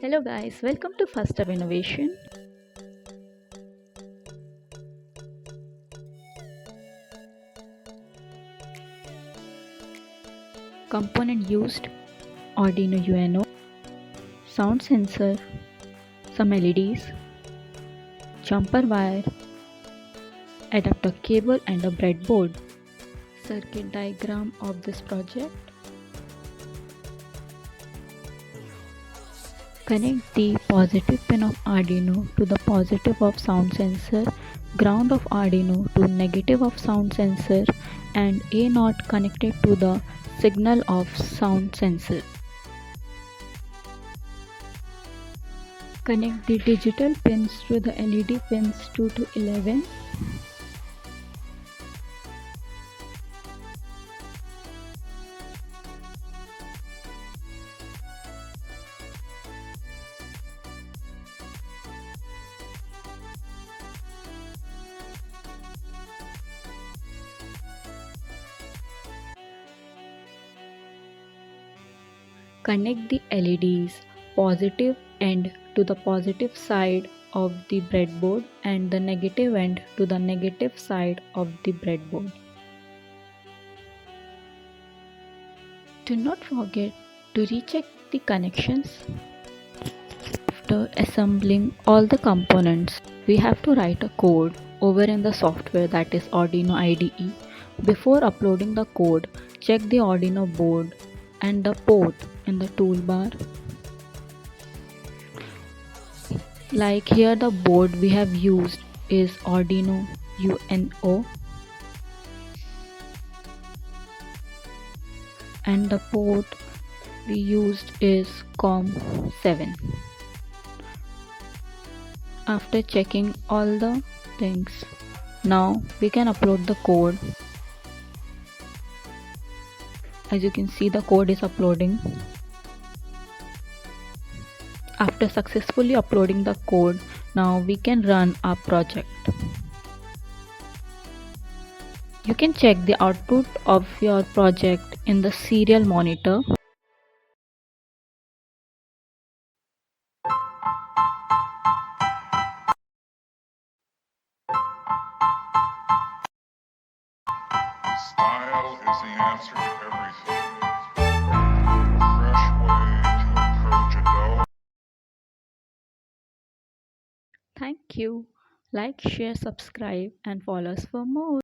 Hello guys, welcome to First Step Innovation. Component used: Arduino Uno, sound sensor, some LEDs, jumper wire, adapter cable and a breadboard. Circuit diagram of this project. Connect the positive pin of Arduino to the positive of sound sensor, ground of Arduino to negative of sound sensor, and A0 connected to the signal of sound sensor. Connect the digital pins to the LED pins 2 to 11. Connect the LEDs positive end to the positive side of the breadboard and the negative end to the negative side of the breadboard. Do not forget to recheck the connections. After assembling all the components, we have to write a code over in the software, that is Arduino IDE. Before uploading the code, check the Arduino board and the port in the toolbar. Like here, the board we have used is Arduino Uno and the port we used is COM7. After checking all the things, now we can upload the code. As you can see, the code is uploading. After successfully uploading the code, now we can run our project. You can check the output of your project in the serial monitor. Style is the answer to everything. A fresh way to approach a dough. Thank you. Like, share, subscribe and follow us for more.